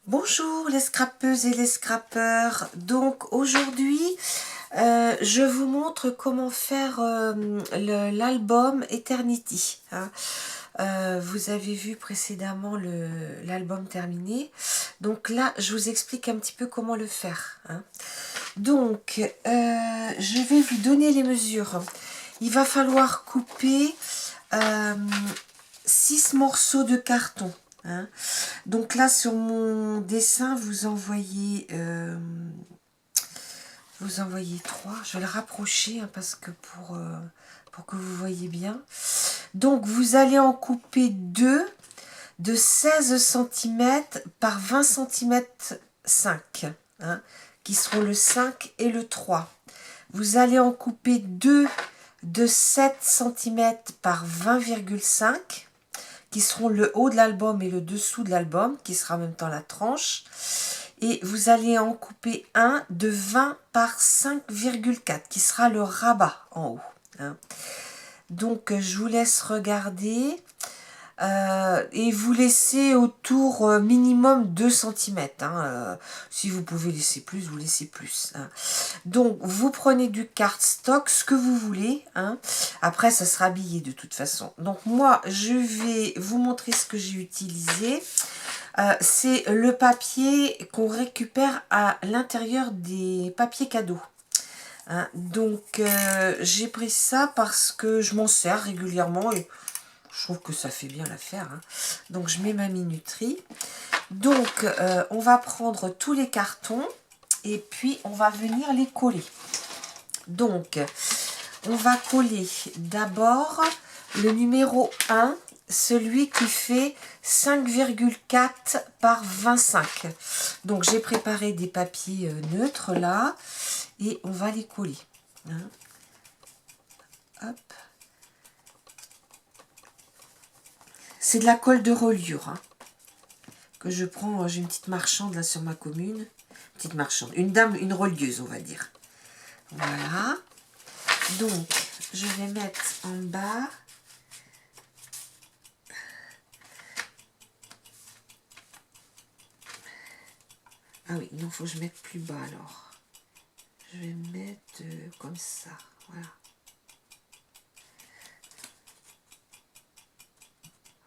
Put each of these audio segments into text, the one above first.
Bonjour les scrapeuses et les scrappeurs. Donc aujourd'hui, je vous montre comment faire l'album Eternity. Hein. Vous avez vu précédemment l'album terminé. Donc là, je vous explique un petit peu comment le faire. Hein. Donc, je vais vous donner les mesures. Il va falloir couper 6 morceaux de carton. Hein. Donc là, sur mon dessin, vous envoyez 3. Je vais le rapprocher hein, parce que pour que vous voyez bien. Donc, vous allez en couper 2 de 16 cm par 20 cm 5, hein, qui seront le 5 et le 3. Vous allez en couper 2 de 7 cm par 20,5, qui seront le haut de l'album et le dessous de l'album, qui sera en même temps la tranche. Et vous allez en couper un de 20 par 5,4, qui sera le rabat en haut. Hein. Donc, je vous laisse regarder. Et vous laissez autour minimum 2 cm. Hein, si vous pouvez laisser plus, vous laissez plus. Hein. Donc, vous prenez du cardstock, ce que vous voulez. Hein. Après, ça sera habillé de toute façon. Donc, moi, je vais vous montrer ce que j'ai utilisé. C'est le papier qu'on récupère à l'intérieur des papiers cadeaux. Hein. Donc, j'ai pris ça parce que je m'en sers régulièrement et je trouve que ça fait bien l'affaire. Hein. Donc, je mets ma minuterie. Donc, on va prendre tous les cartons et puis on va venir les coller. Donc, on va coller d'abord le numéro 1, celui qui fait 5,4 par 25. Donc, j'ai préparé des papiers neutres là et on va les coller. Hein. Hop. C'est de la colle de reliure hein, que je prends. J'ai une petite marchande là sur ma commune. Petite marchande. Une dame, une relieuse, on va dire. Voilà. Donc, je vais mettre en bas. Ah oui, non, il faut que je mette plus bas alors. Je vais mettre comme ça. Voilà.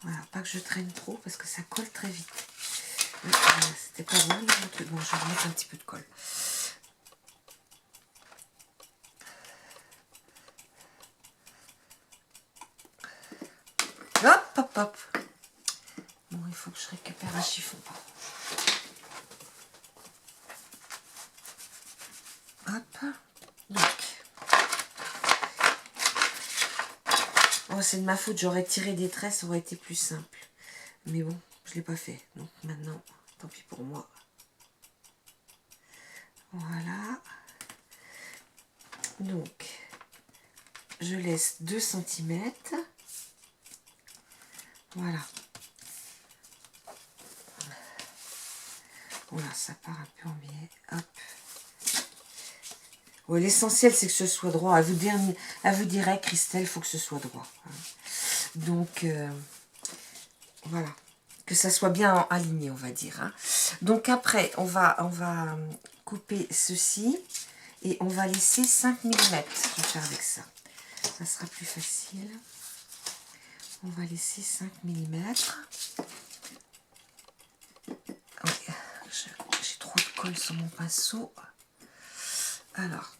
Voilà, pas que je traîne trop parce que ça colle très vite. C'était pas bon, le truc. Bon, je vais remettre un petit peu de colle. Hop, hop, hop. Bon, il faut que je récupère un chiffon. Hop. Donc. Oh, c'est de ma faute, j'aurais tiré des traits, ça aurait été plus simple. Mais bon, je ne l'ai pas fait. Donc maintenant, tant pis pour moi. Voilà. Donc, je laisse 2 cm. Voilà. Voilà, ça part un peu en biais. Hop. Ouais, l'essentiel, c'est que ce soit droit. Elle vous dirait, Christelle, il faut que ce soit droit. Hein. Donc, voilà. Que ça soit bien aligné, on va dire. Hein. Donc, après, on va couper ceci. Et on va laisser 5 mm. Je vais faire avec ça. Ça sera plus facile. On va laisser 5 mm. Oui, j'ai trop de colle sur mon pinceau. Alors.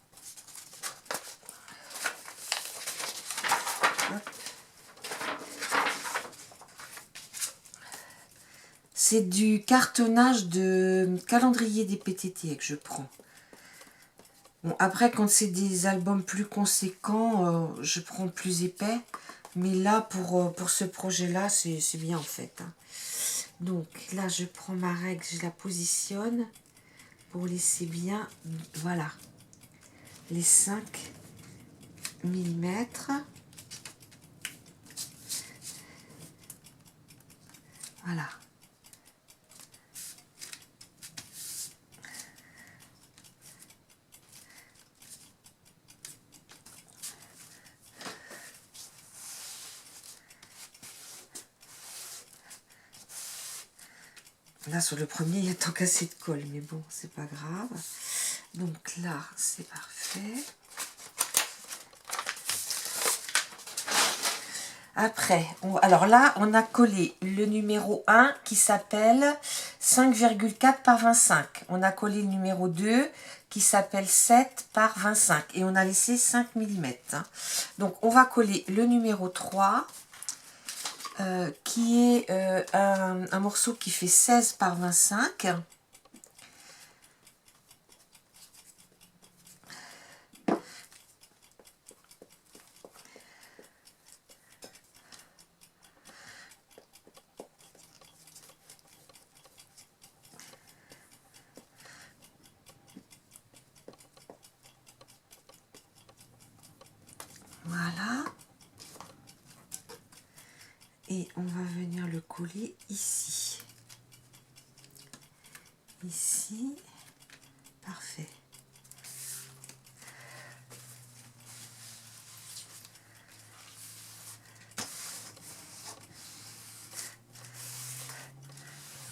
C'est du cartonnage de calendrier des PTT que je prends. Bon, après, quand c'est des albums plus conséquents, je prends plus épais. Mais là, pour ce projet-là, c'est bien en fait. Hein. Donc là, je prends ma règle, je la positionne pour laisser bien, voilà, les 5 mm. Voilà. Là, sur le premier, il y a tant qu'assez de colle, mais bon, c'est pas grave. Donc là, c'est parfait. Après, alors là, on a collé le numéro 1 qui s'appelle 5,4 par 25. On a collé le numéro 2 qui s'appelle 7 par 25. Et on a laissé 5 mm. Donc, on va coller le numéro 3 qui est un morceau qui fait 16 par 25. Voilà. Et on va venir le coller ici. Ici. Parfait.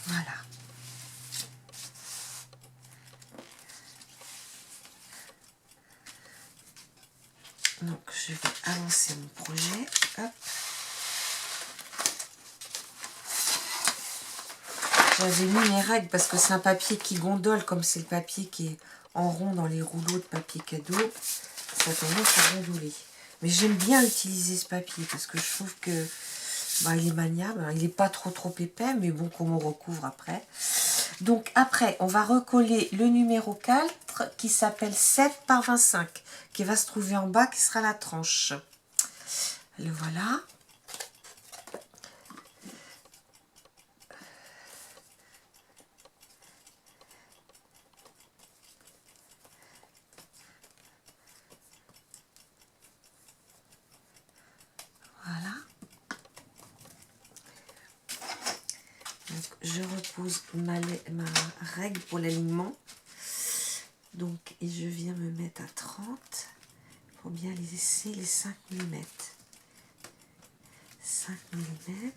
Voilà. Donc, je vais avancer mon projet. Hop. J'avais mis mes règles parce que c'est un papier qui gondole, comme c'est le papier qui est en rond dans les rouleaux de papier cadeau. Ça a tendance à gondoler. Mais j'aime bien utiliser ce papier parce que je trouve que il est maniable. Il n'est pas trop épais, mais bon, qu'on me recouvre après. Donc après, on va recoller le numéro 4 qui s'appelle 7 par 25, qui va se trouver en bas, qui sera la tranche. Le voilà. Voilà. Donc, je repose ma règle pour l'alignement. Donc, et je viens me mettre à 30 pour bien laisser les 5 mm. 5 mm,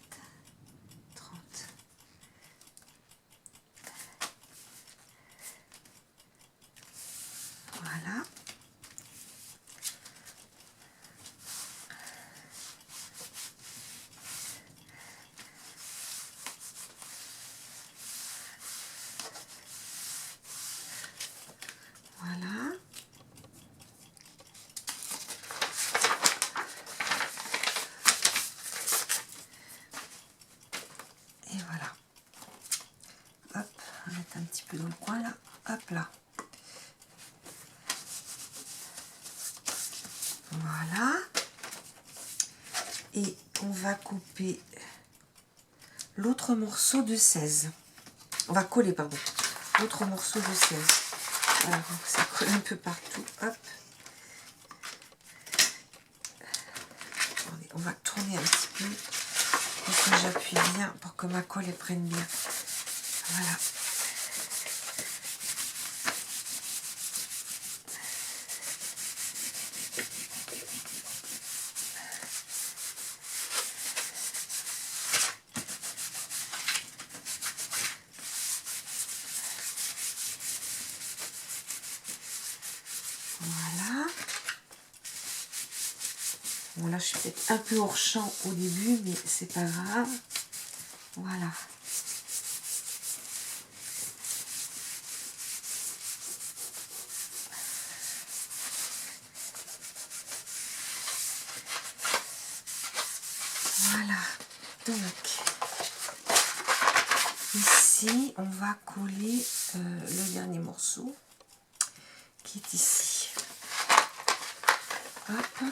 30. Voilà. Voilà. Et voilà. Hop, on va mettre un petit peu dans le coin là. Hop là. Voilà. Et on va couper l'autre morceau de 16. On va coller, pardon, l'autre morceau de 16. Voilà, donc ça colle un peu partout. Hop. Attendez, on va tourner un petit peu pour que j'appuie bien, pour que ma colle elle prenne bien. Voilà. Voilà. Bon, là, je suis peut-être un peu hors champ au début, mais c'est pas grave. Voilà. Voilà. Donc, ici, on va coller le dernier morceau qui est ici. Hop.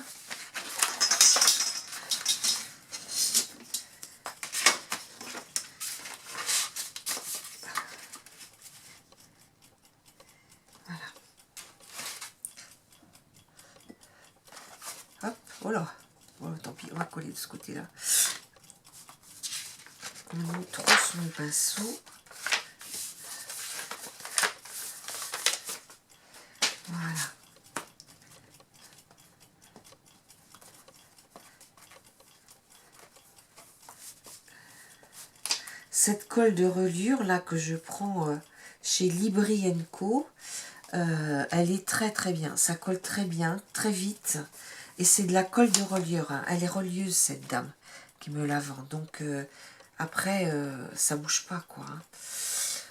Hop, oh là, oh, tant pis, on va coller de ce côté-là. On trousse mon pinceau. Voilà. cette colle de reliure là que je prends chez Libri Co, elle est très très bien, ça colle très bien, très vite, et c'est de la colle de reliure, hein. Elle est relieuse cette dame qui me la vend, donc après ça bouge pas quoi, hein.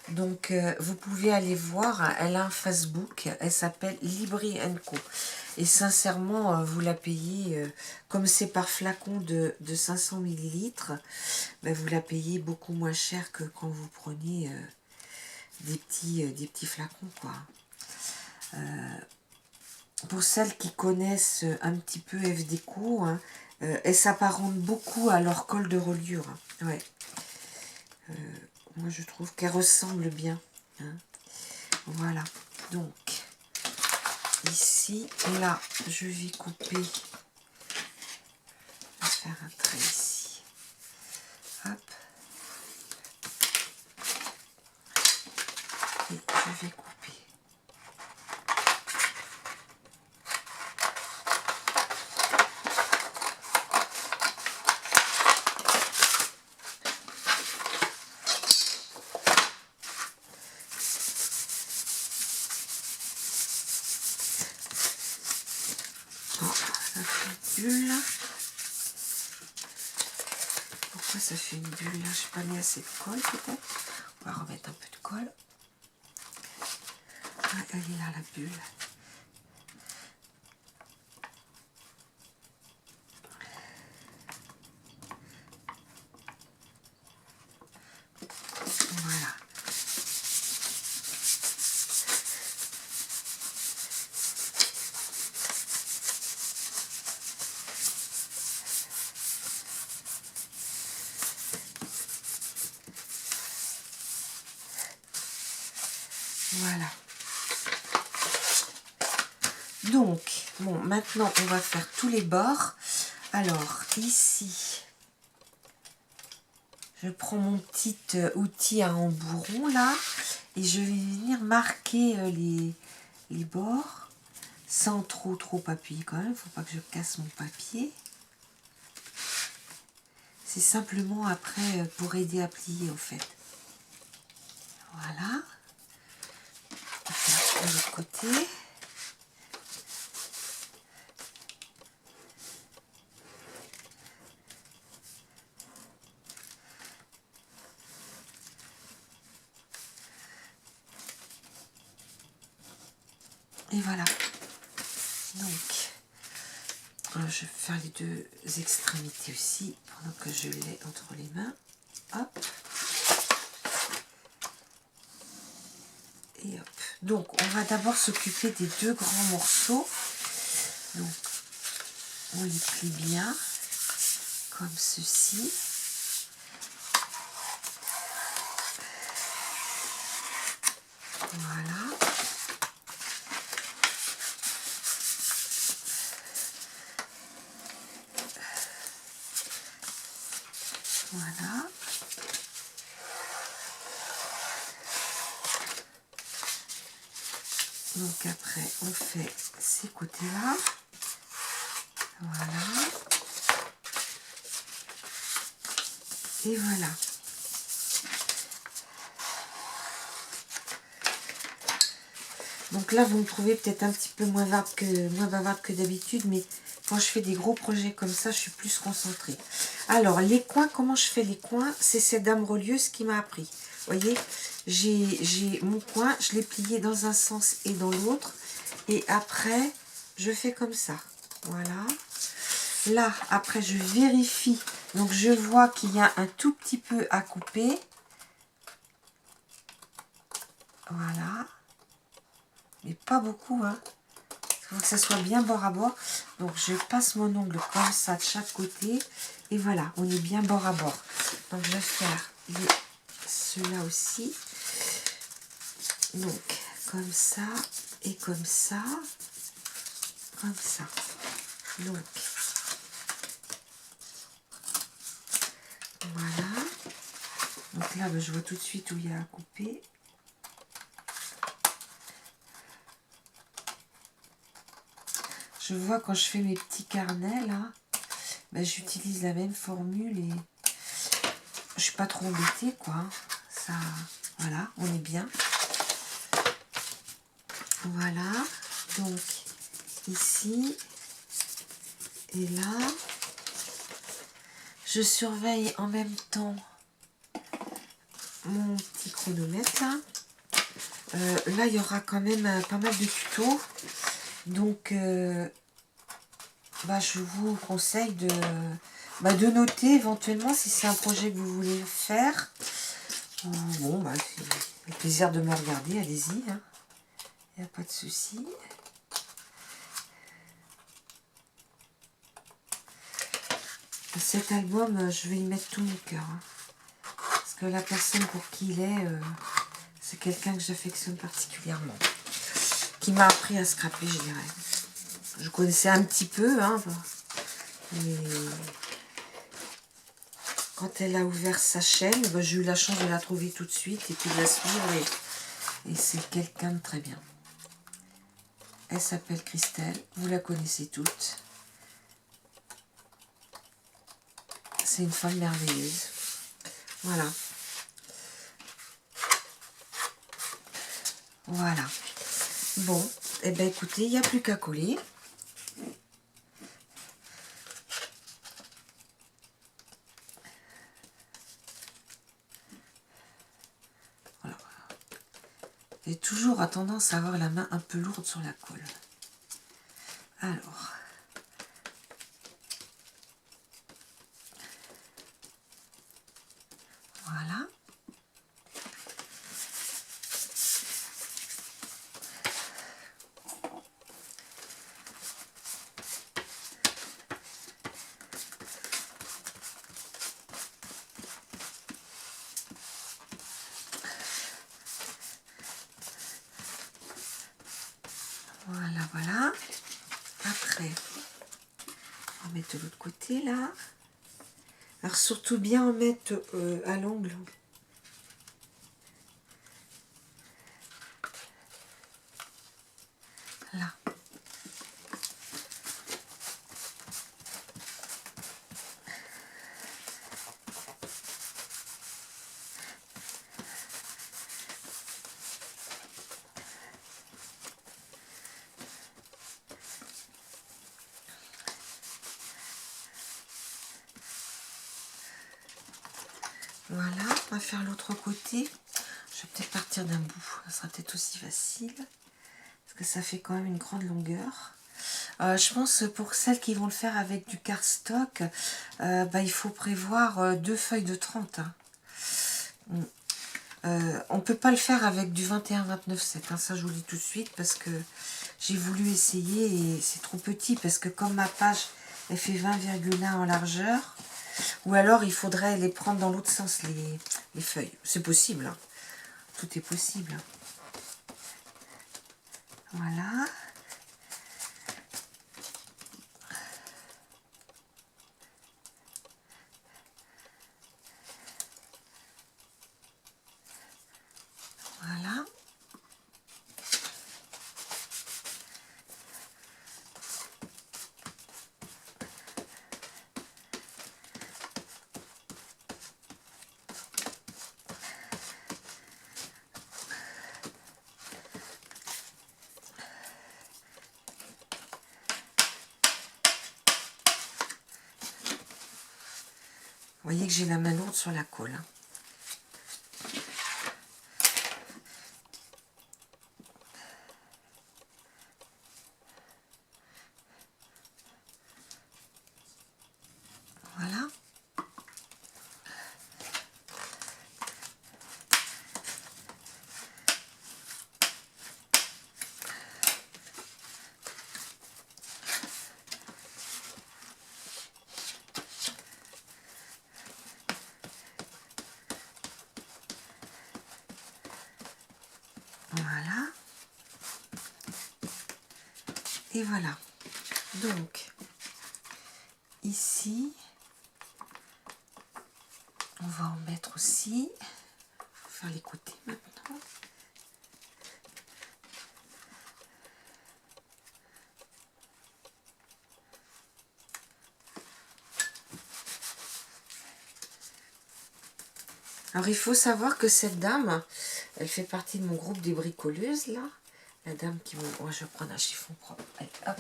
Donc vous pouvez aller voir, hein, elle a un Facebook, elle s'appelle Libri Co, et sincèrement vous la payez, comme c'est par flacon de 500 millilitres, ben, vous la payez beaucoup moins cher que quand vous prenez des petits flacons quoi. Pour celles qui connaissent un petit peu FDeco, hein, elles s'apparentent beaucoup à leur colle de reliure. Hein. Ouais. Moi, je trouve qu'elles ressemblent bien. Hein. Voilà. Donc, ici, là, je vais couper. Je vais faire un trait ici. Hop. Et je vais couper. Bulle. Pourquoi ça fait une bulle là? Je n'ai pas mis assez de colle peut-être. On va remettre un peu de colle. Ah, elle est là la bulle. Voilà. Voilà. Donc, bon, maintenant, on va faire tous les bords. Alors, ici, je prends mon petit outil à embourron, là, et je vais venir marquer les bords, sans trop appuyer quand même. Il ne faut pas que je casse mon papier. C'est simplement après pour aider à plier, en fait. Voilà. De l'autre côté. Et voilà. Donc, je vais faire les deux extrémités aussi, pendant que je l'ai entre les mains. Hop. Et hop. Donc, on va d'abord s'occuper des deux grands morceaux. Donc, on les plie bien, comme ceci. Voilà. Voilà. Donc après, on fait ces côtés-là. Voilà. Et voilà. Donc là, vous me trouvez peut-être un petit peu moins bavarde que d'habitude, mais quand je fais des gros projets comme ça, je suis plus concentrée. Alors, les coins, comment je fais les coins? C'est cette dame relieuse qui m'a appris. Vous voyez, j'ai mon coin, je l'ai plié dans un sens et dans l'autre. Et après, je fais comme ça. Voilà. Là, après, je vérifie. Donc, je vois qu'il y a un tout petit peu à couper. Voilà. Mais pas beaucoup, hein. Il faut que ça soit bien bord à bord. Donc, je passe mon ongle comme ça de chaque côté. Et voilà, on est bien bord à bord. Donc, je vais faire ceux-là aussi. Donc, comme ça et comme ça. Comme ça. Donc, voilà. Donc là, je vois tout de suite où il y a à couper. Je vois quand je fais mes petits carnets, là, j'utilise la même formule et je suis pas trop embêtée, quoi. Ça, voilà, on est bien. Voilà, donc ici et là, je surveille en même temps mon petit chronomètre là. Là, il y aura quand même pas mal de tutos. Donc, je vous conseille de noter éventuellement si c'est un projet que vous voulez faire. Bon, c'est le plaisir de me regarder, allez-y. Hein. Il n'y a pas de souci. Cet album, je vais y mettre tout mon cœur. Hein. Parce que la personne pour qui il est, c'est quelqu'un que j'affectionne particulièrement. Qui m'a appris à scraper, je dirais. Je connaissais un petit peu, hein, mais quand elle a ouvert sa chaîne, j'ai eu la chance de la trouver tout de suite et puis de la suivre. Et c'est quelqu'un de très bien. Elle s'appelle Christelle, vous la connaissez toutes. C'est une femme merveilleuse. Voilà. Voilà. Bon, eh bien écoutez, il n'y a plus qu'à coller. Voilà. J'ai toujours tendance à avoir la main un peu lourde sur la colle. Alors. Voilà. Voilà, voilà. Après, on va mettre de l'autre côté, là. Alors, surtout bien en mettre à l'angle. Là. Voilà, on va faire l'autre côté. Je vais peut-être partir d'un bout, ça sera peut-être aussi facile. Parce que ça fait quand même une grande longueur. Je pense pour celles qui vont le faire avec du cardstock, il faut prévoir 2 feuilles de 30. Hein. On ne peut pas le faire avec du 21-29-7. Hein. Ça, je vous le dis tout de suite parce que j'ai voulu essayer et c'est trop petit. Parce que comme ma page, elle fait 20,1 en largeur. Ou alors, il faudrait les prendre dans l'autre sens, les feuilles. C'est possible. Hein. Tout est possible. Voilà. Voilà. Vous voyez que j'ai la main lourde sur la colle. Hein. Voilà. Voilà. Et voilà. Donc, ici, on va en mettre aussi. On va faire les côtés maintenant. Alors, il faut savoir que cette dame, elle fait partie de mon groupe des bricoleuses, là. La dame qui me... Moi, je vais prendre un chiffon propre. Allez, hop.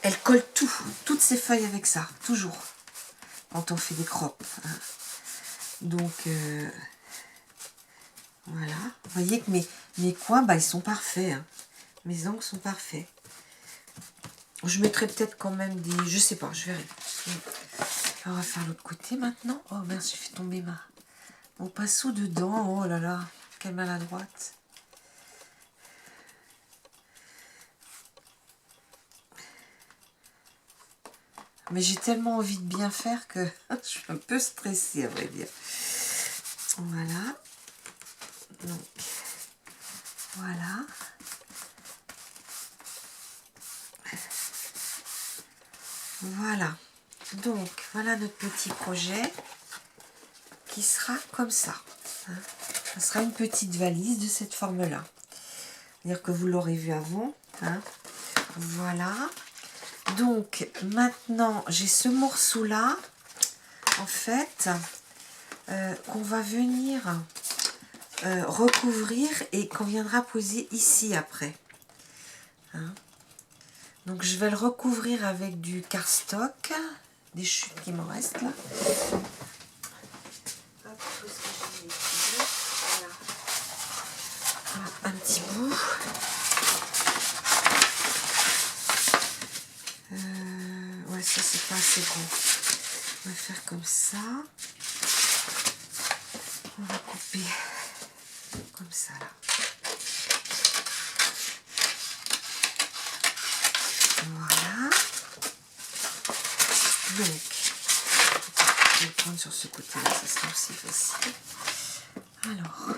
Elle colle tout, toutes ses feuilles avec ça, toujours. Quand on fait des croppes. Hein. Donc, voilà. Vous voyez que mes coins, bah, ils sont parfaits. Hein. Mes angles sont parfaits. Je mettrai peut-être quand même des... Je sais pas, je verrai. On va faire l'autre côté maintenant. Oh merde, j'ai fait tomber mon pinceau dedans. Oh là là, quelle maladroite. Mais j'ai tellement envie de bien faire que je suis un peu stressée, à vrai dire. Voilà. Donc, voilà. Voilà. Donc, voilà notre petit projet qui sera comme ça. Hein. Ça sera une petite valise de cette forme-là. C'est-à-dire que vous l'aurez vu avant. Hein. Voilà. Donc, maintenant, j'ai ce morceau-là, en fait, qu'on va venir recouvrir et qu'on viendra poser ici après. Hein. Donc, je vais le recouvrir avec du cardstock, des chutes qui m'en restent là. Hop, voilà. Voilà, un petit bout. Ouais, ça c'est pas assez gros. On va faire comme ça. On va couper comme ça là. Voilà. Donc, je vais le prendre sur ce côté-là, ça sera aussi facile. Alors.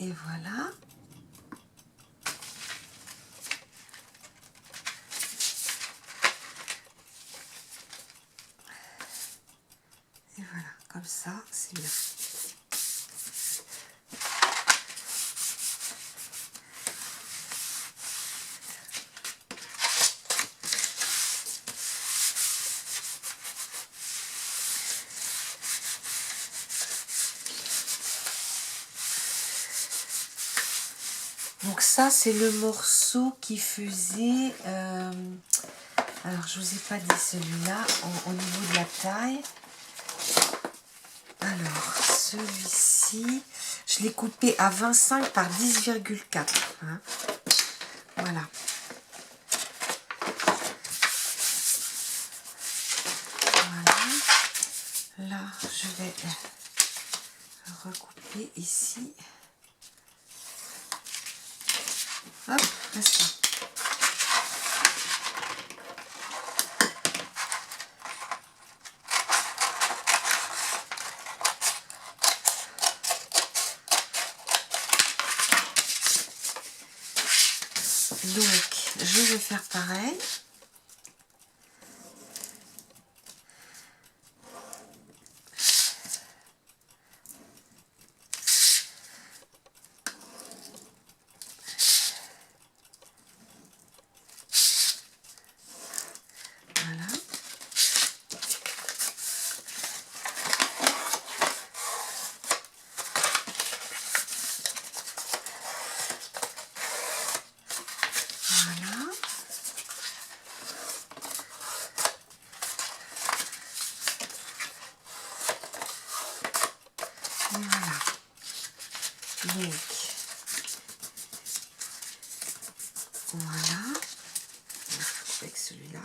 Et voilà. Et voilà, comme ça, c'est bien. Donc ça, c'est le morceau qui faisait... alors, je vous ai pas dit celui-là, au niveau de la taille. Alors, celui-ci, je l'ai coupé à 25 par 10,4. Hein. Voilà. Voilà. Là, je vais recouper ici. Hop, reste là. Donc, je vais faire pareil. Voilà. Voilà. Voilà. Donc, voilà. Avec celui-là.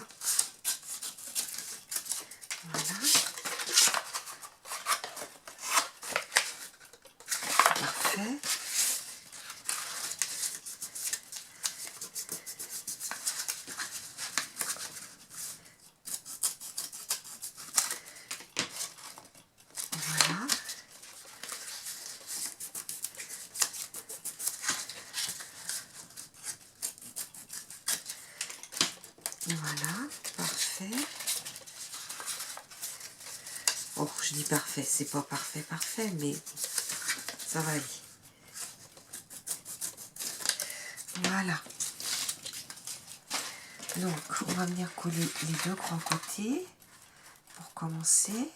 Voilà. Parfait. Voilà. Voilà, parfait. Bon, je dis parfait, c'est pas parfait, mais ça va aller. Voilà. Donc, on va venir coller les deux grands côtés pour commencer.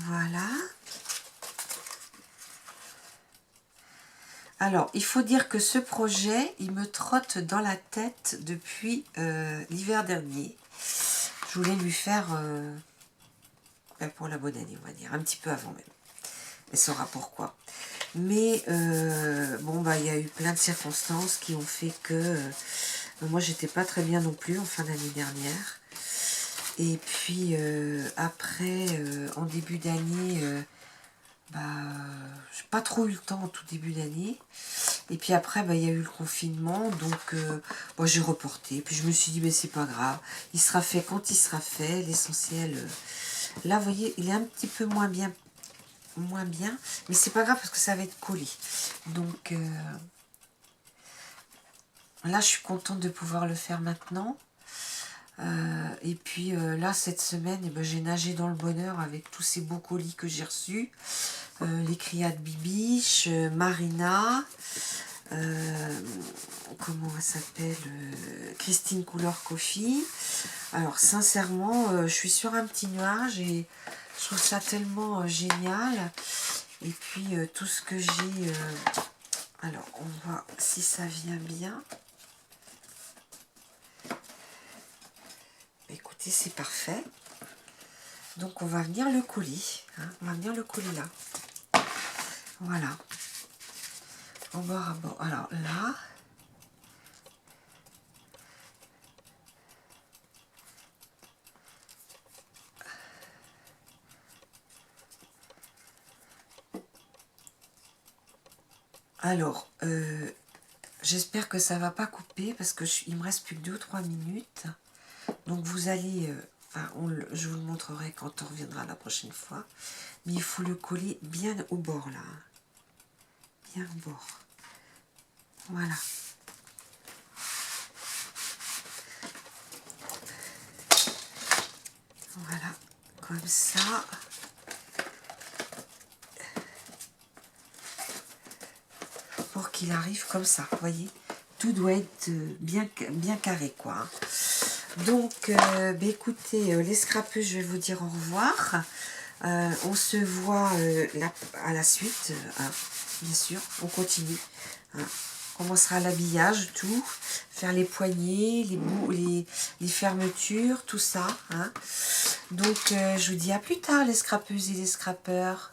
Voilà. Alors, il faut dire que ce projet, il me trotte dans la tête depuis l'hiver dernier. Je voulais lui faire pour la bonne année, on va dire, un petit peu avant même. Elle saura pourquoi. Mais bon, bah, il y a eu plein de circonstances qui ont fait que moi, j'étais pas très bien non plus en fin d'année dernière. Et puis après, en début d'année, bah, j'ai pas trop eu le temps en tout début d'année. Et puis après, bah, il y a eu le confinement, donc bon, j'ai reporté. Puis je me suis dit, mais c'est pas grave, il sera fait quand il sera fait. L'essentiel, là, vous voyez, il est un petit peu moins bien, mais c'est pas grave parce que ça va être collé. Donc là, je suis contente de pouvoir le faire maintenant. Et puis là, cette semaine, eh ben, j'ai nagé dans le bonheur avec tous ces beaux colis que j'ai reçus. Les criades Bibiche, Marina, comment elle s'appelle, Christine Couleur Coffee. Alors sincèrement, je suis sur un petit nuage et je trouve ça tellement génial. Et puis tout ce que j'ai, alors on voit si ça vient bien. Écoutez, c'est parfait. Donc on va venir le coller, hein, on va venir le coller là. Voilà. En bord à bord. Alors là. Alors, j'espère que ça va pas couper parce que il me reste plus que 2 ou 3 minutes. Donc vous allez, je vous le montrerai quand on reviendra la prochaine fois. Mais il faut le coller bien au bord là. Bien au bord. Voilà. Voilà, comme ça. Pour qu'il arrive comme ça, vous voyez. Tout doit être bien carré, quoi. Donc, bah, écoutez, les scrapeux, je vais vous dire au revoir. On se voit à la suite, hein, bien sûr, on continue. Hein. On commencera l'habillage, tout, faire les poignées, les fermetures, tout ça. Hein. Donc, je vous dis à plus tard, les scrapeuses et les scrapeurs.